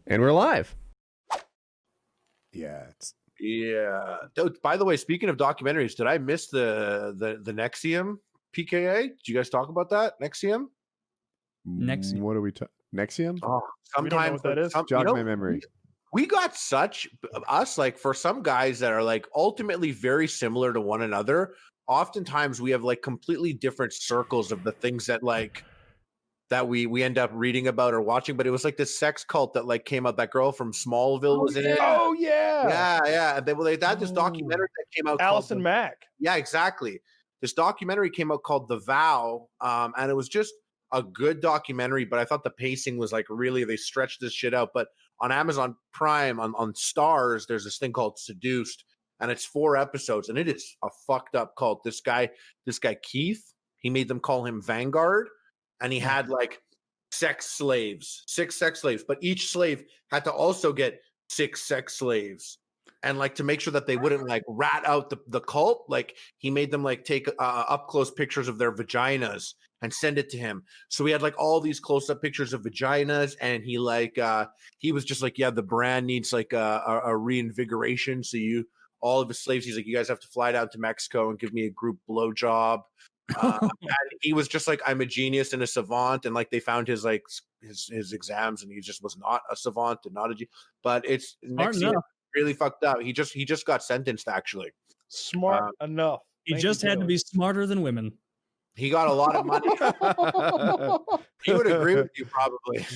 And we're live. Yeah. Yeah. By the way, speaking of documentaries, did I miss the NXIVM PKA? Did you guys talk about that? NXIVM? NXIVM. What are we talking? NXIVM? Oh, We don't know what that is. Jog my memory. We got us, like, for some guys that are like ultimately very similar to one another. Oftentimes we have like completely different circles of the things that like that we end up reading about or watching. But it was like this sex cult that like came out. That girl from Smallville was in it. Oh yeah, yeah. They had this documentary that came out. Allison Mack. Yeah, exactly. This documentary came out called The Vow, and it was just a good documentary. But I thought the pacing was like really, they stretched this shit out. But on Amazon Prime, on Stars, there's this thing called Seduced, and it's 4 episodes, and it is a fucked up cult. This guy Keith, he made them call him Vanguard. And he had like 6 sex slaves, but each slave had to also get 6 sex slaves. And like to make sure that they wouldn't like rat out the cult, like he made them like take up close pictures of their vaginas and send it to him. So we had like all these close up pictures of vaginas, and he like he was just like, yeah, the brand needs like a reinvigoration. So all of his slaves, he's like, you guys have to fly down to Mexico and give me a group blowjob. And he was just like, I'm a genius and a savant, and like they found his like his exams, and he just was not a savant and not a genius. But it's really fucked up. He just got sentenced, actually. Smart enough. He just had to be smarter than women. He got a lot of money. He would agree with you, probably.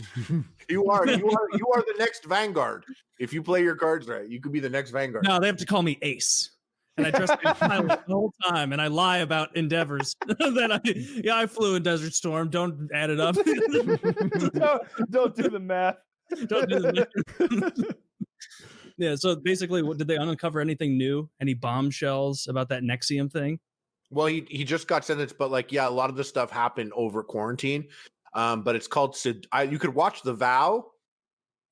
You are the next Vanguard. If you play your cards right, you could be the next Vanguard. No, they have to call me Ace. And I dress like pilot the whole time, and I lie about endeavors. I flew in Desert Storm. Don't add it up. don't do the math. Don't do the math. Yeah. So basically, did they uncover anything new? Any bombshells about that NXIVM thing? Well, he just got sentenced, but like, yeah, a lot of this stuff happened over quarantine. But it's called you could watch The Vow,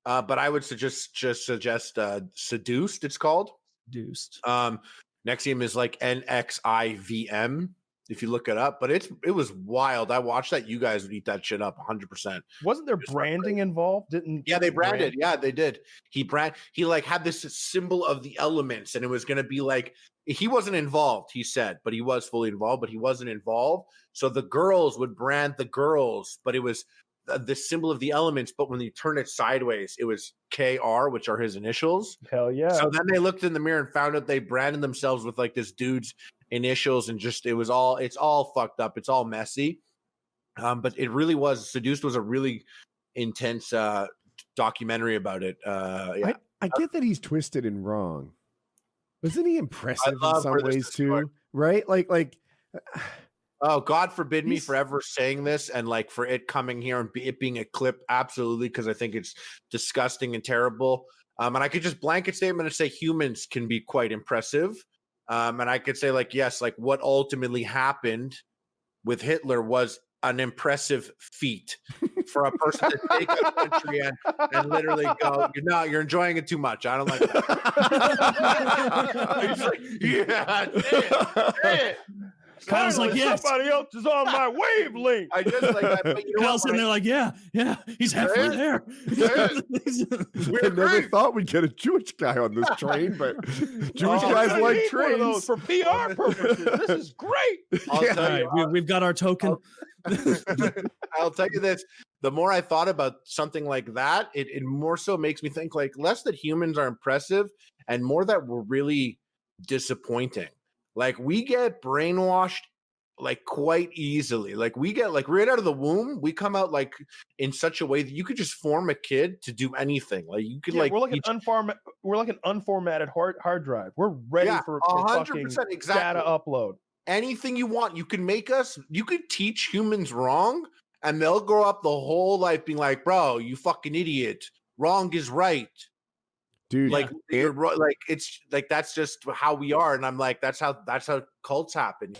but I would suggest Seduced. It's called Seduced. NXIVM is like NXIVM if you look it up, but it was wild. I watched that. You guys would eat that shit up 100%. Wasn't there branding involved? Yeah, they branded. Yeah, they did. He like had this symbol of the elements, and it was going to be like, he wasn't involved, he said, but he was fully involved, but he wasn't involved. So the girls would brand the girls, but it was the symbol of the elements, but when you turn it sideways, it was KR, which are his initials. Hell yeah. So then they looked in the mirror and found out they branded themselves with like this dude's initials, and just it's all fucked up. It's all messy. But it really was. Seduced was a really intense documentary about it. Yeah. I get that he's twisted and wrong. Wasn't he impressive in some ways too? Right? Like oh, God forbid me for ever saying this, and like for it coming here and it being a clip, absolutely, because I think it's disgusting and terrible. And I could just blanket statement and say humans can be quite impressive. And I could say like, yes, like what ultimately happened with Hitler was an impressive feat for a person to take a country and literally go, you're enjoying it too much. I don't like that. He's like, yeah, it. Kyle's like, yes. Somebody else is on my wavelength. I just like that. But you know Kyle's sitting there like, yeah, he's halfway there. I never thought we'd get a Jewish guy on this train, but Jewish guys like trains. For PR purposes, this is great. I'll tell you, we've got our token. I'll tell you this. The more I thought about something like that, it more so makes me think like less that humans are impressive and more that we're really disappointing. Like we get brainwashed like quite easily. Like we get like right out of the womb, we come out like in such a way that you could just form a kid to do anything. Like you could we're like an unformatted hard drive. We're ready for 100% data upload. Anything you want, you can make us. You could teach humans wrong, and they'll grow up the whole life being like, "Bro, you fucking idiot. Wrong is right." Dude, like it's like that's just how we are, and I'm like, that's how cults happen.